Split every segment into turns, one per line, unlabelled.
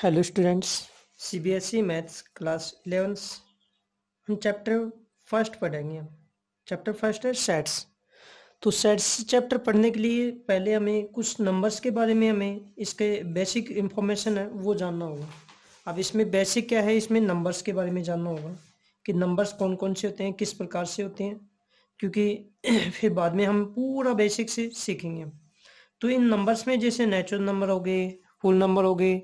Hello students, CBSE maths class 11 हम chapter first पढ़ेंगे। हम चैप्टर फर्स्ट है सेट्स। तो सेट्स चैप्टर पढ़ने के लिए पहले हमें कुछ नंबर्स के बारे में हमें इसके बेसिक इंफॉर्मेशन है वो जानना होगा। अब इसमें बेसिक क्या है, इसमें नंबर्स के बारे में जानना होगा कि नंबर्स कौन कौन से होते हैं, किस प्रकार से होते हैं, क्योंकि फिर बाद में हम पूरा बेसिक से सीखेंगे। तो इन नंबर्स में जैसे नेचुरल नंबर हो गए, होल नंबर हो गए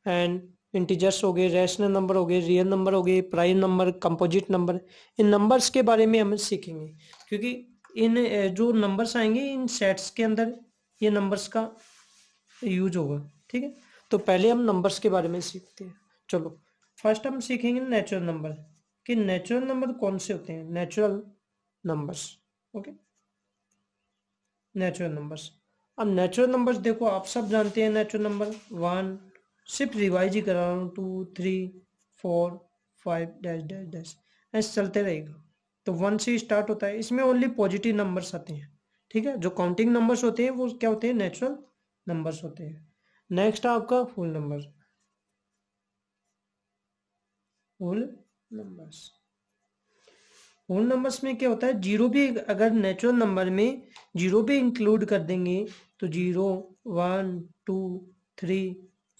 एंड इंटीजर्स हो गए, रैशनल नंबर हो गए, रियल नंबर हो गए, प्राइम नंबर, कंपोजिट नंबर, इन नंबर्स के बारे में हम सीखेंगे। क्योंकि इन जो नंबर्स आएंगे इन सेट्स के अंदर ये नंबर्स का यूज होगा। ठीक है, तो पहले हम नंबर्स के बारे में सीखते हैं। चलो, फर्स्ट हम सीखेंगे नेचुरल नंबर कि नेचुरल नंबर कौन से होते हैं। Natural numbers, okay, natural numbers. अब नेचुरल नंबर्स देखो, आप सब जानते हैं नेचुरल नंबर वन, सिर्फ रिवाइज ही करा रहा हूँ, 2 3 4 5 डैश डैश डैश ऐसे चलते रहेगा। तो वन से स्टार्ट होता है, इसमें ओनली पॉजिटिव नंबर्स आते हैं। ठीक है, जो काउंटिंग नंबर्स होते हैं वो क्या होते हैं, नेचुरल नंबर्स होते हैं। नेक्स्ट आपका full number, full numbers. Whole numbers में क्या होता है, जीरो भी अगर नेचुरल नंबर में जीरो भी इंक्लूड कर देंगे तो 0 1 2 3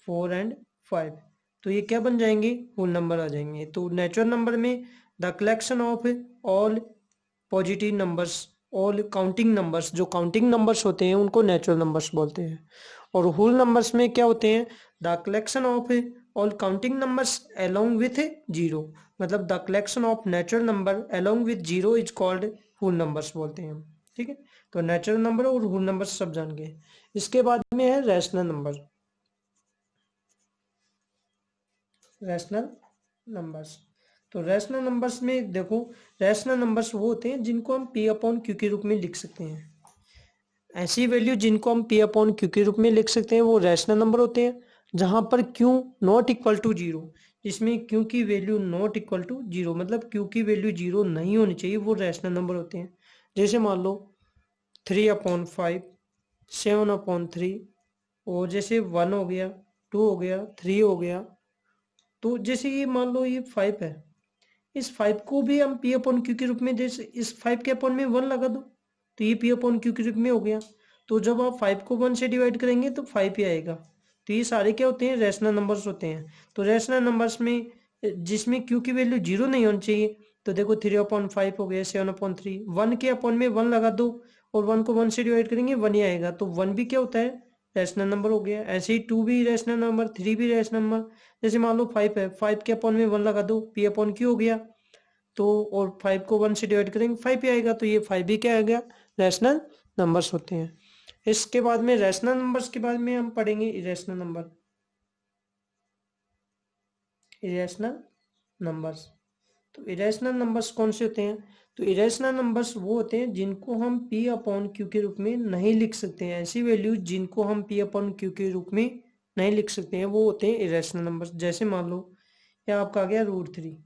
4 एंड 5, तो ये क्या बन जाएंगे, होल नंबर आ जाएंगे। तो नेचुरल नंबर में the collection of all positive numbers, all counting numbers, जो काउंटिंग नंबर्स होते हैं उनको नेचुरल नंबर्स बोलते हैं। और होल नंबर्स में क्या होते हैं, the collection of all counting numbers along with zero, मतलब the collection of natural number along with zero is called whole numbers बोलते हैं हम। ठीक है, तो नेचुरल नंबर और होल नंबर्स सब जान गए। इसके बाद में है रैशनल नंबर, रैशनल नंबर्स। तो रैशनल नंबर्स में देखो, रैशनल नंबर्स वो होते हैं जिनको हम पी अपॉन क्यू के रूप में लिख सकते हैं। ऐसी वैल्यू जिनको हम पी अपॉन क्यू के रूप में लिख सकते हैं वो रैशनल नंबर होते हैं, जहां पर q not equal to zero, जिसमें क्यू की value not equal to zero, मतलब क्यू की वैल्यू जीरो नहीं होनी चाहिए, वो रैशनल नंबर होते हैं। जैसे मान लो 3/5, 7/3, और जैसे 1 हो गया, 2 हो गया, 3 हो गया। तो जैसे ये मान लो ये 5 है, इस 5 को भी हम पी अपॉन क्यू के रूप में, जैसे इस 5 के अपॉन में 1 लगा दो तो ये पी अपॉन क्यू के रूप में हो गया। तो जब आप 5 को 1 से डिवाइड करेंगे तो 5 ही आएगा। तो ये सारे क्या होते हैं, रैशनल नंबर्स होते हैं। तो रैशनल नंबर्स में जिसमें क्यू की वैल्यू जीरो नहीं होनी चाहिए, तो देखो 3/5 हो गया, 7/3, 1 के अपॉन में 1 लगा दो और 1 को 1 से डिवाइड करेंगे 1 ही आएगा, तो 1 भी क्या होता है, रैशनल नंबर हो गया। ऐसे ही 2 भी रैशनल नंबर, 3 भी रैशनल नंबर। जैसे मान लो 5 है, 5 के अपॉन में 1 लगा दो, पी अपॉन क्यू हो गया। तो और 5 को 1 से डिवाइड करेंगे 5 ही आएगा, तो ये 5 भी क्या आ गया, रैशनल नंबर्स होते हैं। इसके बाद में रैशनल नंबर्स के बाद में हम पढ़ेंगे इरेशनल नंबर, इरेशनल नंबर्स। तो इरेशनल नंबर्स कौन से होते हैं, तो इरेशनल नंबर्स वो होते हैं जिनको हम पी अपॉन क्यू के रूप में नहीं लिख सकते हैं। ऐसी वैल्यूज जिनको हम पी अपॉन क्यू के रूप में नहीं लिख सकते हैं वो होते हैं इरेशनल नंबर्स। जैसे मान लो या आपका आ गया √3,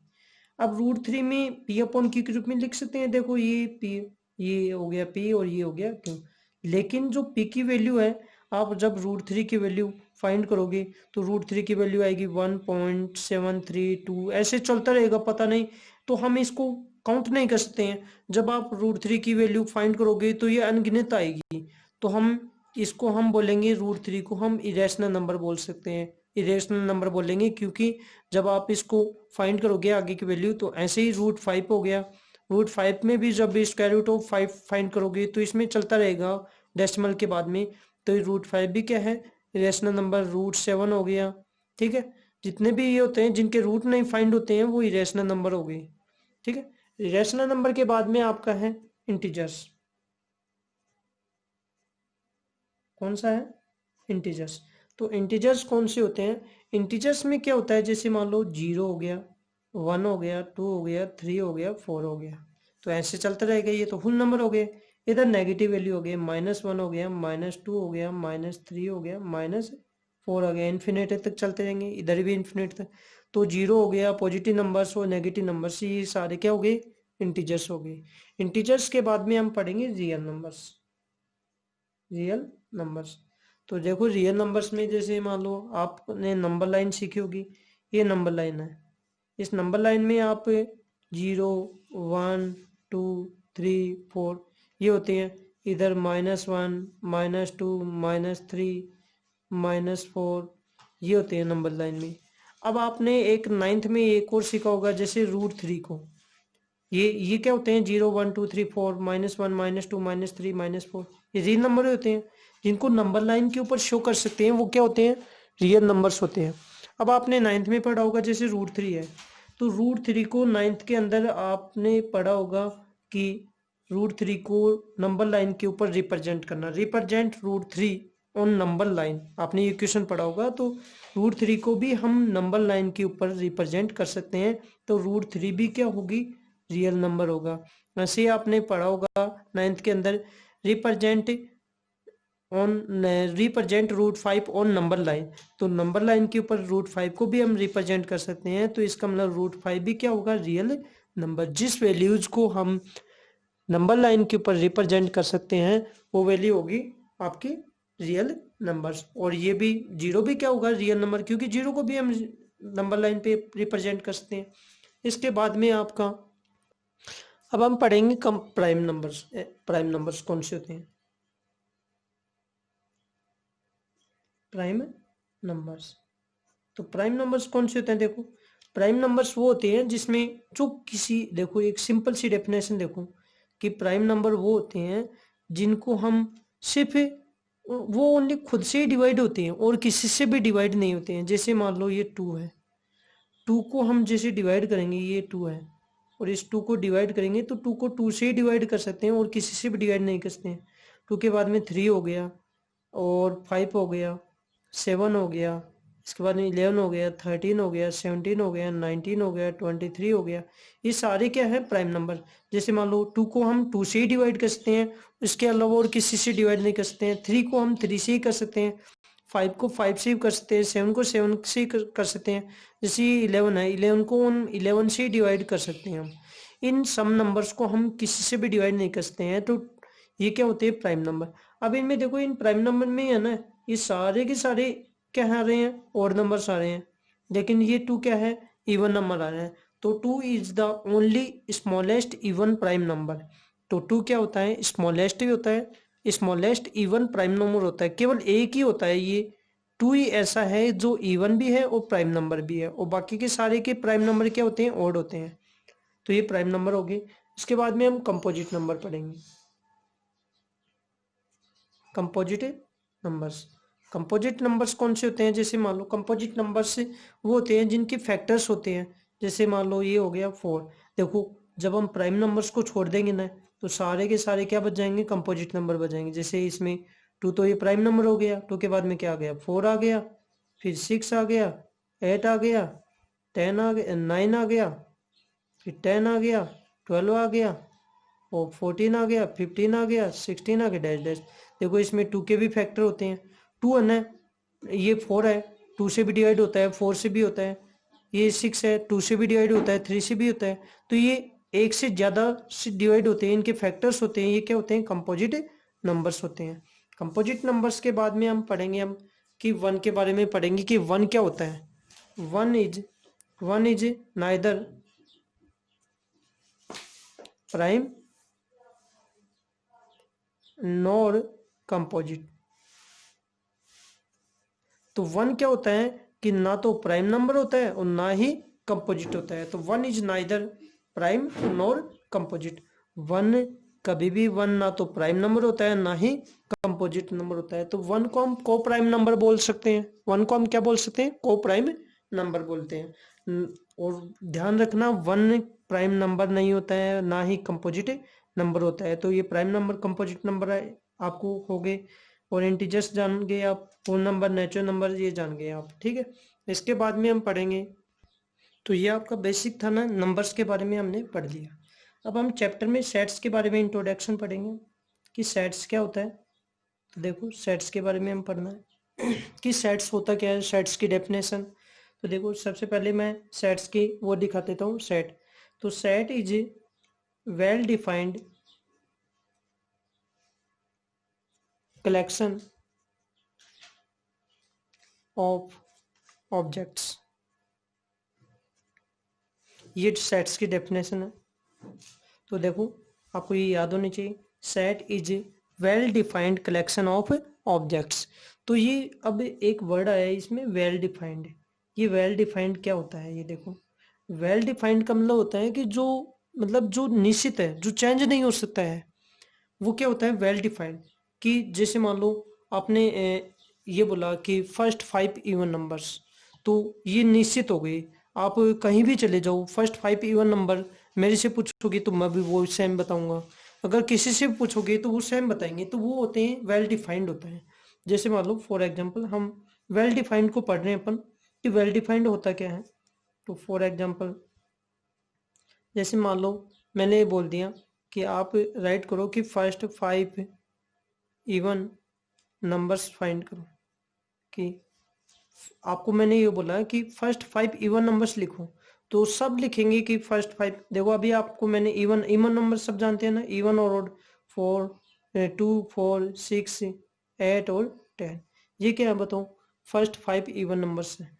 अब √3 में पी अपॉन क्यू के रूप में लिख सकते हैं। देखो ये पी, ये हो गया पी और ये हो गया क्यू, लेकिन जो पी की वैल्यू है, आप जब √3 की वैल्यू फाइंड करोगे तो √3 की वैल्यू आएगी 1.732, ऐसे चलता रहेगा, पता नहीं, तो हम इसको काउंट नहीं कर सकते हैं। जब आप √3 की वैल्यू फाइंड करोगे तो ये अनगिनत आएगी, तो हम इसको हम बोलेंगे √3 को हम इरेशनल नंबर बोल सकते हैं, इरेशनल नंबर बोलेंगे, क्योंकि जब आप इसको फाइंड करोगे आगे की वैल्यू तो ऐसे ही √5 हो गया, √5 में भी जब स्क्वायर रूट ऑफ 5 फाइंड करोगे तो इसमें चलता रहेगा डेसिमल के बाद में, तो √5 भी क्या है, इरेशनल नंबर। √7 हो गया। ठीक है, जितने भी ये होते हैं जिनके रूट नहीं फाइंड होते हैं वो इरेशनल नंबर हो गए। ठीक है, इरेशनल नंबर के बाद में आपका है इंटीजर्स। कौन सा है, इंटीजर्स। तो इंटीजर्स कौन से होते हैं, इंटीजर्स में क्या होता है, जैसे मान लो 0 हो गया, 1 हो गया, 2 हो गया, 3 हो गया, 4 हो गया, तो ऐसे चलता रहेगा, ये तो फुल नंबर हो गए। इधर नेगेटिव वैल्यू हो गई, -1 हो गया, -2 हो गया, -3 हो गया, -4 हो गया, इन्फिनिट तक चलते रहेंगे, इधर भी इन्फिनिट तक। तो 0 हो गया, पॉजिटिव नंबर्स और नेगेटिव नंबर्स, ये सारे क्या हो गए, इंटीजर्स हो गए। इंटीजर्स के बाद में हम पढ़ेंगे रियल नंबर्स, रियल नंबर्स। तो देखो रियल नंबर्स में जैसे मान लो आपने नंबर लाइन सीखी होगी, ये नंबर लाइन है। इस नंबर लाइन में आप 0 1 2 3 4 ये होते हैं। इधर -1 -2 -3 -4 ये होते हैं नंबर लाइन में। अब आपने एक नाइन्थ में एक और सीखा होगा जैसे √3 को। ये क्या होते हैं, 0 1 2 3 4 -1 -2 -3 -4 ये रियल नंबर होते हैं जिनको नंबर लाइन के ऊपर शो कर सकते हैं, वो क्या होते हैं, रियल नंबर्स होते हैं। अब आपने नाइन्थ में पढ़ा होगा जैसे √3 है, तो √3 को नाइन्थ के अंदर आपने पढ़ा होगा कि √3 को नंबर लाइन के ऊपर रिप्रेजेंट करना, रिप्रेजेंट √3 ऑन नंबर लाइन, आपने ये क्वेश्चन पढ़ा होगा। तो √3 को भी हम नंबर लाइन के ऊपर रिप्रेजेंट कर सकते हैं, तो √3 भी क्या होगी, रियल नंबर होगा। वैसे आपने पढ़ा होगा नाइन्थ के अंदर रिप्रेजेंट √5 ऑन नंबर लाइन, तो नंबर लाइन के ऊपर √5 को भी हम रिप्रेजेंट कर सकते हैं, तो इसका मतलब √5 भी क्या होगा, रियल नंबर। जिस वैल्यूज को हम नंबर लाइन के ऊपर रिप्रेजेंट कर सकते हैं वो वैल्यू होगी आपकी रियल नंबर्स। और ये भी 0 भी क्या होगा, रियल नंबर, क्योंकि 0 को भी हम नंबर लाइन पे रिप्रेजेंट कर सकते हैं। इसके बाद में आपका अब हम पढ़ेंगे कम प्राइम नंबर्स। प्राइम नंबर्स कौन से होते हैं, प्राइम नंबर्स। तो प्राइम नंबर्स कौन से होते हैं, देखो प्राइम नंबर्स वो होते हैं जिसमें जो किसी, देखो एक सिंपल सी डेफिनेशन देखो कि प्राइम नंबर वो होते हैं जिनको हम सिर्फ वो ओनली खुद से ही डिवाइड होते हैं और किसी से भी डिवाइड नहीं होते हैं। जैसे मान लो ये 2 है, 2 को हम जैसे डिवाइड करेंगे, ये 2 है और इस 2 को डिवाइड करेंगे तो 2 को 2 से ही डिवाइड कर सकते हैं और किसी से भी डिवाइड नहीं कर सकते हैं। 2 के बाद में 3 हो गया और 5 हो गया, 7 हो गया, इसके बाद में 11 हो गया, 13 हो गया, 17 हो गया, 19 हो गया, 23 हो गया। ये सारे क्या है, प्राइम नंबर। जैसे मान लो 2 को हम 2 से ही डिवाइड कर सकते हैं, इसके अलावा और किसी से डिवाइड नहीं कर सकते हैं। 3 को हम 3 से ही कर सकते हैं, 5 को 5 से ही कर सकते हैं, 7 को 7 से ही कर सकते हैं। जैसे 11 है, 11 को हम 11 से ही डिवाइड कर सकते हैं। हम इन सम नंबर्स को हम किसी से भी डिवाइड नहीं कर सकते हैं, तो ये क्या होते हैं, प्राइम नंबर। अब इनमें देखो, इन प्राइम नंबर में है ना, ये सारे के सारे क्या आ रहे हैं, ऑड नंबर्स आ रहे हैं, लेकिन ये 2 क्या है, इवन नंबर आ रहा है। तो 2 is the only smallest even prime number. तो 2 क्या होता है, स्मॉलेस्ट भी होता है, स्मॉलेस्ट इवन प्राइम नंबर होता है। केवल एक ही होता है, ये 2 ही ऐसा है जो इवन भी है और प्राइम नंबर भी है, और बाकी के सारे के प्राइम नंबर क्या होते हैं, ऑड होते हैं। तो ये प्राइम नंबर हो गए। इसके बाद में हम कंपोजिट नंबर पढ़ेंगे। कंपोजिट नंबर्स, कंपोजिट नंबर्स कौन से होते हैं, जैसे मान लो कंपोजिट नंबर्स वो होते हैं जिनके फैक्टर्स होते हैं। जैसे मान लो ये हो गया 4, देखो जब हम प्राइम नंबर्स को छोड़ देंगे ना, तो सारे के सारे क्या बच जाएंगे, कंपोजिट नंबर बच जाएंगे। जैसे इसमें 2 तो ये प्राइम नंबर हो गया, 2 के बाद में क्या आ गया, 4 आ गया, फिर 6 आ गया, 8 आ गया, 10 आ गया, 9 आ गया, फिर 10 आ गया, 12 आ गया, और 14 आ गया, 15 आ गया, 16 आ गया, डैश डैश। देखो इसमें 2 के भी फैक्टर होते हैं। 2 है ना, ये 4 है, 2 से भी डिवाइड होता है, 4 से भी होता है। ये 6 है, 2 से भी डिवाइड होता है, 3 से भी होता है। तो ये एक से ज़्यादा से डिवाइड होते हैं, इनके फैक्टर्स होते हैं, ये क्या होते हैं, कंपोजिट नंबर्स होते हैं। कंपोजिट नंबर्स के बाद में हम पढ़ेंगे हम कि 1 के बारे में पढ़ेंगे कि 1 क्या होता है। One is neither prime nor composite. तो 1 क्या होता है कि ना तो प्राइम नंबर होता है और ना ही कंपोजिट होता है। तो 1 is neither prime nor composite. 1 कभी भी 1 ना तो प्राइम नंबर होता है ना ही कंपोजिट नंबर होता है। तो 1 को हम को प्राइम नंबर बोल सकते हैं, 1 को हम क्या बोल सकते हैं, को प्राइम नंबर बोलते हैं। और ध्यान रखना 1 प्राइम नंबर नहीं होता है ना ही कंपोजिट नंबर होता है। तो ये प्राइम नंबर, कंपोजिट नंबर आपको हो गए, और इंटीजर्स जान गए आप, होल नंबर, नेचुरल नंबर ये जान गए आप, ठीक है। इसके बाद में हम पढ़ेंगे, तो ये आपका बेसिक था ना, नंबर्स के बारे में हमने पढ़ लिया। अब हम चैप्टर में सेट्स के बारे में इंट्रोडक्शन पढ़ेंगे कि सेट्स क्या होता है। तो देखो सेट्स के बारे में हम पढ़ना है कि सेट्स होता क्या है, सेट्स की डेफिनेशन। तो देखो सबसे पहले मैं सेट्स की वो दिखा देता हूँ, सेट। तो set is well defined collection of objects, ये सेट्स की डेफिनेशन है। तो देखो आपको ये याद होनी चाहिए, set is well defined collection of objects. तो ये अब एक वर्ड आया है इसमें, वेल डिफाइंड। ये वेल डिफाइंड क्या होता है, ये देखो वेल डिफाइंड का मतलब होता है कि जो मतलब जो निश्चित है, जो चेंज नहीं हो सकता है, वो क्या होता है वेल डिफाइंड। कि जैसे मान लो आपने ये बोला कि फर्स्ट 5 इवन नंबर्स, तो ये निश्चित हो गई। आप कहीं भी चले जाओ, फर्स्ट 5 इवन नंबर मेरे से पूछोगे तो मैं भी वो सेम बताऊंगा, अगर किसी से पूछोगे तो वो सेम बताएंगे, तो वो होते हैं वेल डिफाइंड होता है। जैसे मान लो फॉर एग्जांपल हम वेल डिफाइंड को पढ़ रहे हैं अपन, कि वेल डिफाइंड होता क्या है। तो फॉर एग्जांपल जैसे मान लो मैंने ये बोल दिया कि आप राइट करो कि फर्स्ट 5 इवन नंबर्स फाइंड करो, कि आपको मैंने ये बोला कि फर्स्ट 5 इवन नंबर्स लिखो, तो सब लिखेंगे कि फर्स्ट 5। देखो अभी आपको मैंने इवन इवन नंबर सब जानते हैं ना, इवन और ओड, 4 2 4 6 8 और 10, ये क्या है बताओ, फर्स्ट 5 इवन नंबर्स है।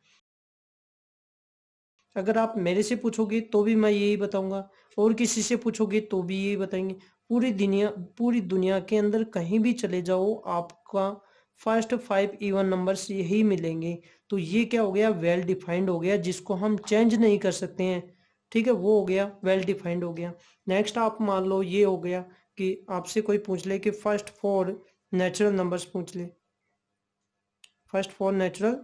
अगर आप मेरे से पूछोगे तो भी मैं यही बताऊंगा, और किसी से पूछोगे तो भी यही बताएंगे। पूरी दुनिया के अंदर कहीं भी चले जाओ, आपका फर्स्ट 5 इवन नंबर्स यही मिलेंगे। तो ये क्या हो गया, वेल डिफाइंड हो गया, जिसको हम चेंज नहीं कर सकते हैं। ठीक है, वो हो गया वेल डिफाइंड हो गया। नेक्स्ट आप मान लो ये हो गया कि आपसे कोई पूछ ले कि फर्स्ट 4 नेचुरल नंबर्स पूछ ले, फर्स्ट 4 नेचुरल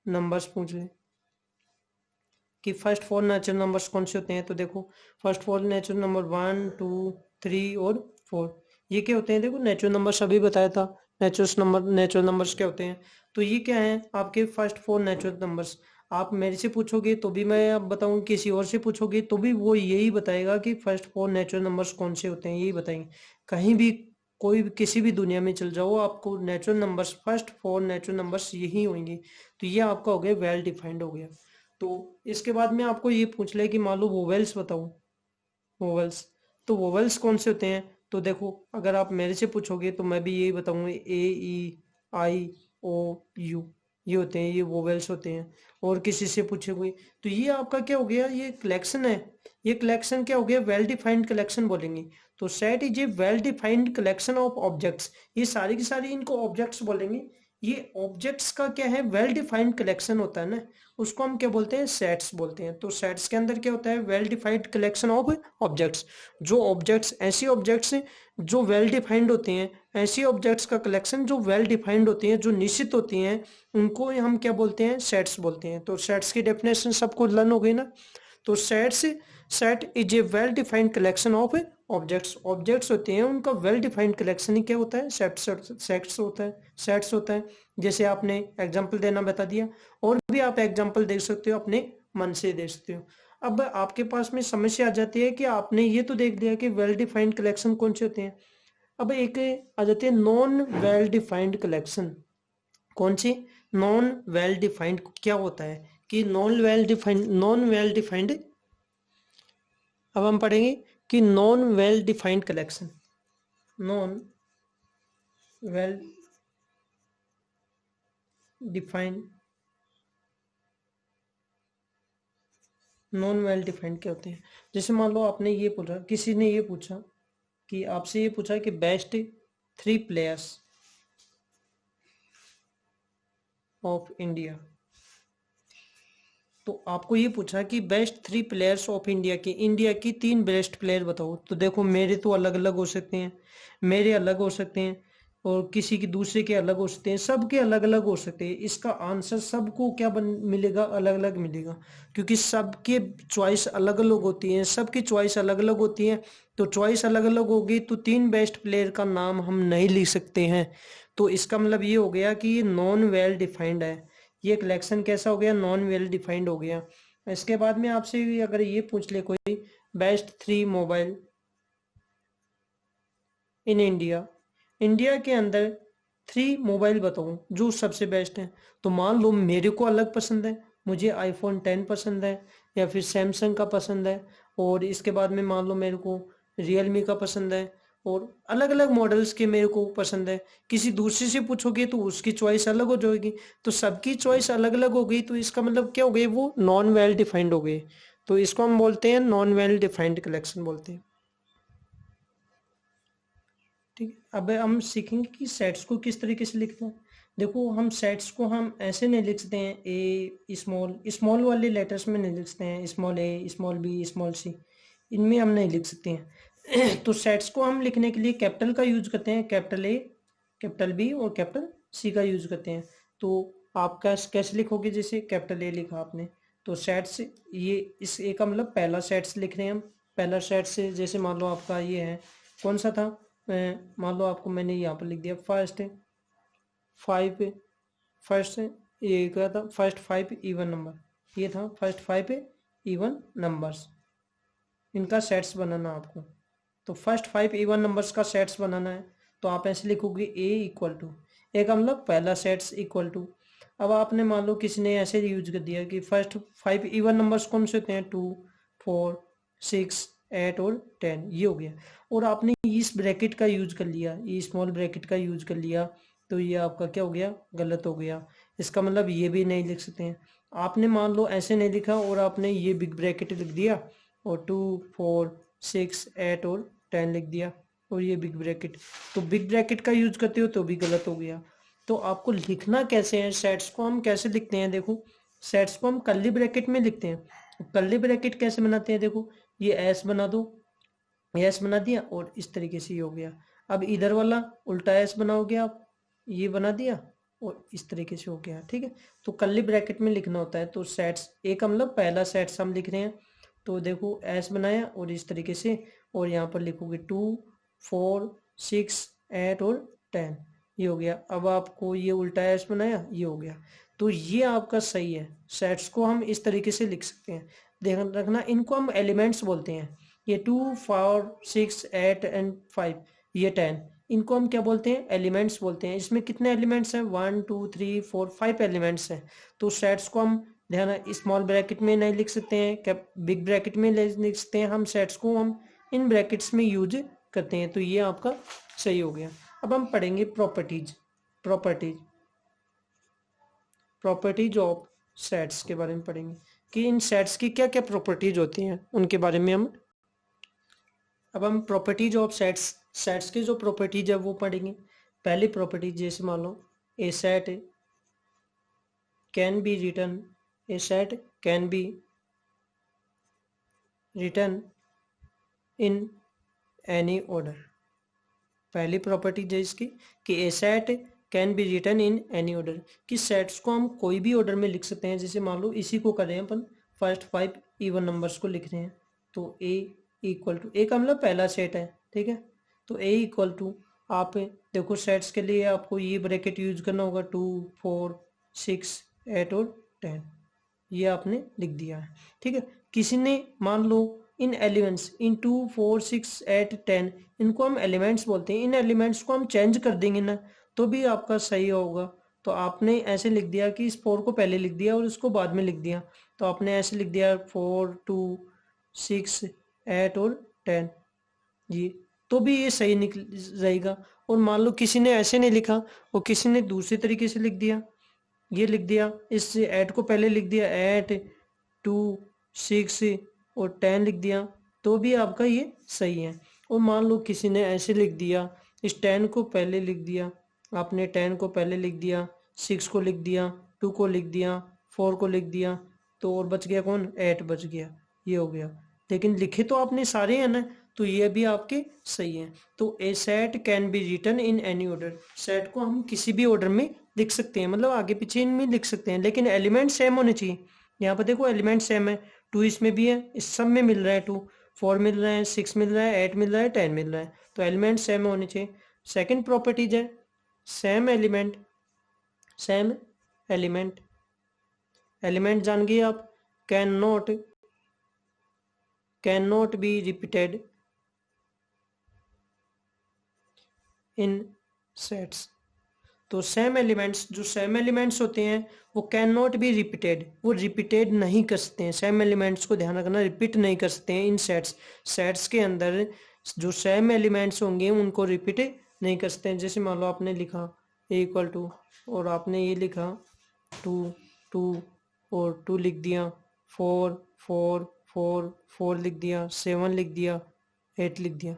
नंबर्स पूछ ले कि फर्स्ट 4 नेचुरल नंबर्स कौन से होते हैं। तो देखो फर्स्ट 4 नेचुरल नंबर 1 2 3 और 4, ये क्या होते हैं, देखो नेचुरल नंबर्स अभी बताया था, नेचुरल नंबर्स क्या होते हैं। तो ये क्या है आपके फर्स्ट 4 नेचुरल नंबर्स। आप मेरे से पूछोगे तो भी मैं अब बताऊँ, किसी और से पूछोगे तो भी वो यही बताएगा कि फर्स्ट 4 नेचुरल नंबर्स कौन से होते हैं, यही बताएंगे। कहीं भी कोई भी किसी भी दुनिया में चल जाओ, आपको natural numbers first 4 natural numbers यही होंगे। तो ये आपका हो गया वेल डिफाइंड हो गया। तो इसके बाद में आपको ये पूछ ले कि मान लो वोवेल्स बताओ, वोवेल्स। तो वोवेल्स कौन से होते हैं, तो देखो अगर आप मेरे से पूछोगे तो मैं भी यही बताऊंगा, A E I O U, ये होते हैं, ये वोवेल्स होते हैं। और किसी से पूछोगे तो ये आपका क्या हो गया, ये कलेक्शन है। ये कलेक्शन क्या हो गया, वेल डिफाइंड कलेक्शन बोलेंगे। तो set is a well defined collection of objects, ये सारी की सारी इनको ऑब्जेक्ट्स बोलेंगे। ये ऑब्जेक्ट्स का क्या है, वेल डिफाइंड कलेक्शन होता है ना, उसको हम क्या बोलते हैं, सेट्स बोलते हैं। तो सेट्स के अंदर क्या होता है, well defined collection of objects. जो ऑब्जेक्ट्स ऐसी ऑब्जेक्ट्स जो वेल डिफाइंड होते हैं, ऐसी ऑब्जेक्ट्स का कलेक्शन जो वेल डिफाइंड होती हैं, जो निश्चित होती हैं, उनको हम क्या बोलते हैं, सेट्स बोलते हैं। तो सेट्स की डेफिनेशन सबको लर्न हो गई ना। तो set is a well defined collection of objects. Objects होते हैं, उनका वेल डिफाइंड कलेक्शन ही क्या होता है, सेट्स होता है। जैसे आपने एग्जांपल देना बता दिया, और भी आप एग्जांपल दे सकते हो, अपने मन से दे सकते हो। अब आपके पास में समस्या आ जाती है कि आपने ये तो देख लिया कि वेल डिफाइंड कलेक्शन कौन से होते हैं। अब एक आ जाती है नॉन वेल डिफाइंड कलेक्शन। कौन सी, नॉन वेल डिफाइंड क्या होता है, कि नॉन वेल डिफाइंड। अब हम पढ़ेंगे कि non well defined collection, non well defined, non well defined क्या होते हैं। जैसे मान लो आपने ये पूछा, किसी ने ये पूछा कि आपसे ये पूछा कि बेस्ट 3 प्लेयर्स ऑफ इंडिया। तो आपको ये पूछा कि बेस्ट 3 प्लेयर्स ऑफ इंडिया की 3 बेस्ट प्लेयर बताओ। तो देखो मेरे तो अलग अलग हो सकते हैं, मेरे अलग हो सकते हैं, और किसी की दूसरे के अलग हो सकते हैं, सबके अलग अलग हो सकते हैं। इसका आंसर सबको क्या मिलेगा, अलग अलग मिलेगा, क्योंकि सबके चॉइस अलग अलग होती हैं, सबकी चॉइस अलग अलग होती है। तो चॉइस अलग अलग होगी तो 3 बेस्ट प्लेयर का नाम हम नहीं लिख सकते हैं। तो इसका मतलब ये हो गया कि ये नॉन वेल डिफाइंड है। ये कलेक्शन कैसा हो गया, नॉन वेल डिफाइंड हो गया। इसके बाद में आपसे अगर ये पूछ ले कोई best 3 mobile in India, India के अंदर 3 मोबाइल बताओ जो सबसे बेस्ट हैं। तो मान लो मेरे को अलग पसंद है, मुझे आईफोन 10 पसंद है, या फिर सैमसंग का पसंद है, और इसके बाद में मान लो मेरे को रियलमी का पसंद है, और अलग अलग मॉडल्स के मेरे को पसंद है। किसी दूसरे से पूछोगे तो उसकी चॉइस अलग हो जाएगी, तो सबकी चॉइस अलग अलग हो गई, तो इसका मतलब क्या हो गई, वो नॉन वेल डिफाइंड हो गई। तो इसको हम बोलते हैं नॉन वेल डिफाइंड कलेक्शन बोलते हैं। ठीक है, अब हम सीखेंगे कि सेट्स को किस तरीके से लिखते हैं। देखो, हम सेट्स को हम ऐसे नहीं लिख सकते हैं, ए स्मॉल स्मॉल वाले लेटर्स में नहीं लिख सकते हैं, स्मॉल ए स्मॉल बी स्मॉल सी, इनमें हम नहीं लिख सकते हैं। तो सेट्स को हम लिखने के लिए कैपिटल का यूज करते हैं, कैपिटल ए कैपिटल बी और कैपिटल सी का यूज करते हैं। तो आप कैसे लिखोगे, जैसे कैपिटल ए लिखा आपने, तो सेट्स, ये इस ए का मतलब पहला सेट्स लिख रहे हैं हम। पहला सेट्स जैसे मान लो आपका ये है, कौन सा था, मान लो आपको मैंने यहाँ पर लिख दिया फर्स्ट 5, फर्स्ट ये क्या था, फर्स्ट 5 इवन नंबर, ये था फर्स्ट 5 इवन नंबर्स, इनका सेट्स बनाना आपको। तो फर्स्ट 5 इवन नंबर्स का सेट्स बनाना है, तो आप ऐसे लिखोगे ए इक्वल टू, ए का मतलब पहला सेट्स इक्वल टू। अब आपने मान लो किसी ने ऐसे यूज कर दिया कि फर्स्ट 5 इवन नंबर्स कौन से होते हैं, 2 4 6 8 और 10, ये हो गया। और आपने इस ब्रैकेट का यूज कर लिया, ये स्मॉल ब्रैकेट का यूज कर लिया, तो ये आपका क्या हो गया, गलत हो गया। इसका मतलब ये भी नहीं लिख सकते हैं। आपने मान लो ऐसे नहीं लिखा और आपने ये बिग ब्रैकेट लिख दिया और 2 4 6 8 और 10 लिख दिया और ये बिग ब्रैकेट, तो बिग ब्रैकेट का यूज करते हो तो भी गलत हो गया। तो आपको लिखना कैसे है, सेट्स को हम कैसे लिखते हैं, देखो सेट्स को हम कर्ली ब्रैकेट में लिखते हैं। कर्ली ब्रैकेट कैसे बनाते हैं, देखो ये एस बना दो, एस बना दिया और इस तरीके से ये हो गया। अब इधर वाला उल्टा एस बनाओगे आप, ये बना दिया और इस तरीके से हो गया। ठीक है, तो कर्ली ब्रैकेट में लिखना होता है। तो सेट्स एक मतलब पहला सेट्स हम लिख रहे हैं, तो देखो एस बनाया और इस तरीके से, और यहाँ पर लिखोगे 2 4 6 8 और 10, ये हो गया। अब आपको ये उल्टा एस बनाया, ये हो गया। तो ये आपका सही है। सेट्स को हम इस तरीके से लिख सकते हैं। ध्यान रखना, इनको हम एलिमेंट्स बोलते हैं। ये 2 4 6 8 एंड 5, ये 10, इनको हम क्या बोलते हैं, एलिमेंट्स बोलते हैं। इसमें कितने एलिमेंट्स हैं, 1 2 3 4 5 एलिमेंट्स हैं। तो सेट्स को हम ध्यान, स्मॉल ब्रैकेट में नहीं लिख सकते हैं, क्या बिग ब्रैकेट में लिख सकते हैं। हम सेट्स को हम इन ब्रैकेट्स में यूज करते हैं। तो ये आपका सही हो गया। अब हम पढ़ेंगे properties, properties properties of sets के बारे में पढ़ेंगे कि इन सेट्स की क्या क्या प्रॉपर्टीज होती हैं, उनके बारे में हम अब हम प्रॉपर्टीज ऑफ सेट्स, सेट्स की जो प्रॉपर्टीज है वो पढ़ेंगे। पहली प्रॉपर्टी, जैसे मान लो a set can be written, a set can be written in any order. पहली प्रॉपर्टी है इसकी कि a set can be written in any order, कि सेट्स को हम कोई भी ऑर्डर में लिख सकते हैं। जैसे मान लो इसी को कर रहे हैं अपन, फर्स्ट 5 इवन नंबर्स को लिख रहे हैं, तो ए इक्वल टू, ए का मतलब पहला सेट है, ठीक है, तो ए इक्वल टू, आप देखो सेट्स के लिए आपको ये ब्रैकेट यूज करना होगा, 2 4 6 8 और 10, ये आपने लिख दिया है। ठीक है, किसी ने मान लो इन एलिमेंट्स, इन 2 4 6 8 10, इनको हम एलिमेंट्स बोलते हैं। इन एलिमेंट्स को हम चेंज कर देंगे ना, तो भी आपका सही होगा। तो आपने ऐसे लिख दिया कि इस 4 को पहले लिख दिया और इसको बाद में लिख दिया, तो आपने ऐसे लिख दिया 4 2 6 8 और 10, जी, तो भी ये सही निकल जाएगा। और मान लो किसी ने ऐसे नहीं लिखा और किसी ने दूसरे तरीके से लिख दिया, ये लिख दिया, इस 8 को पहले लिख दिया, 8 2 6 और 10 लिख दिया, तो भी आपका ये सही है। और मान लो किसी ने ऐसे लिख दिया, इस 10 को पहले लिख दिया, आपने 10 को पहले लिख दिया, 6 को लिख दिया, 2 को लिख दिया, 4 को लिख दिया, तो और बच गया कौन, 8 बच गया, ये हो गया। लेकिन लिखे तो आपने सारे हैं ना, तो ये भी आपके सही है। तो a set can be written in any order, set को हम किसी भी ऑर्डर में लिख सकते हैं, मतलब आगे पीछे इनमें लिख सकते हैं, लेकिन एलिमेंट सेम होने चाहिए। यहाँ पर देखो एलिमेंट सेम है, 2 इसमें भी है, इस सब में मिल रहा है, 2 4 मिल रहा है, 6 मिल रहा है, 8 मिल रहा है, 10 मिल रहा है, तो एलिमेंट सेम होने चाहिए। सेकेंड प्रॉपर्टीज है same element, same element, element जान गए आप, can not be repeated in sets. तो सेम एलिमेंट्स, जो सेम एलिमेंट्स होते हैं वो कैन नॉट बी रिपीटेड, वो रिपीटेड नहीं कर सकते हैं। सेम एलिमेंट्स को ध्यान रखना, रिपीट नहीं कर सकते हैं इन सेट्स, सेट्स के अंदर जो सेम एलिमेंट्स होंगे उनको रिपीट नहीं कर सकते हैं। जैसे मान लो आपने लिखा ए इक्वल टू, और आपने ये लिखा 2 2 और 2 लिख दिया, 4 4 4 4 लिख दिया, 7 लिख दिया, 8 लिख दिया,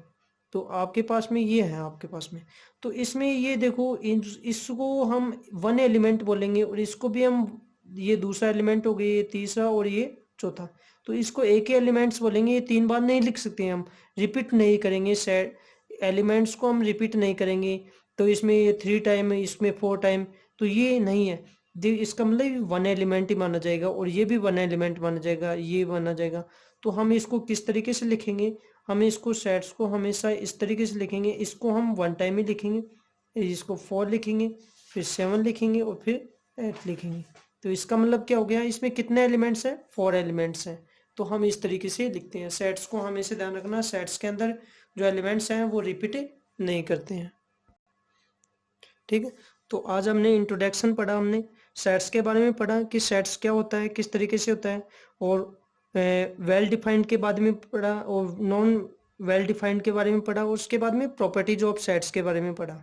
तो आपके पास में ये है आपके पास में। तो इसमें ये देखो, इसको हम वन एलिमेंट बोलेंगे, और इसको भी हम, ये दूसरा एलिमेंट हो गया, ये तीसरा और ये चौथा, तो इसको एक ही एलिमेंट्स बोलेंगे। ये 3 बार नहीं लिख सकते हम, रिपीट नहीं करेंगे, सेट एलिमेंट्स को हम रिपीट नहीं करेंगे। तो इसमें ये 3 टाइम है, इसमें 4 टाइम, तो ये नहीं है। इसका मतलब वन एलिमेंट ही माना जाएगा, और ये भी वन एलिमेंट माना जाएगा, ये माना जाएगा। तो हम इसको किस तरीके से लिखेंगे, हम इसको सेट्स को हमेशा इस तरीके से लिखेंगे, इसको हम वन टाइम ही लिखेंगे, इसको 4 लिखेंगे, फिर 7 लिखेंगे, और फिर 8 लिखेंगे। तो इसका मतलब क्या हो गया, इसमें कितने एलिमेंट्स हैं, 4 एलिमेंट्स हैं। तो हम इस तरीके से लिखते हैं सेट्स को। हमेशा ध्यान रखना, सेट्स के अंदर जो एलिमेंट्स हैं वो रिपीट नहीं करते हैं। ठीक है, तो आज हमने इंट्रोडक्शन पढ़ा, हमने सेट्स के बारे में पढ़ा कि सेट्स क्या होता है, किस तरीके से होता है, और वेल डिफाइंड के बारे में पढ़ा, और नॉन वेल डिफाइंड के बारे में पढ़ा, और उसके बाद में प्रॉपर्टीज ऑफ सेट्स के बारे में पढ़ा।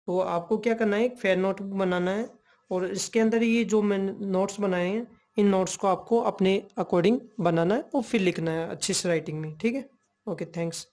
तो आपको क्या करना है, एक फेयर नोटबुक बनाना है, और इसके अंदर ये जो मैंने नोट्स बनाए हैं, इन नोट्स को आपको अपने अकॉर्डिंग बनाना है और फिर लिखना है अच्छी से राइटिंग में। ठीक है, ओके, थैंक्स।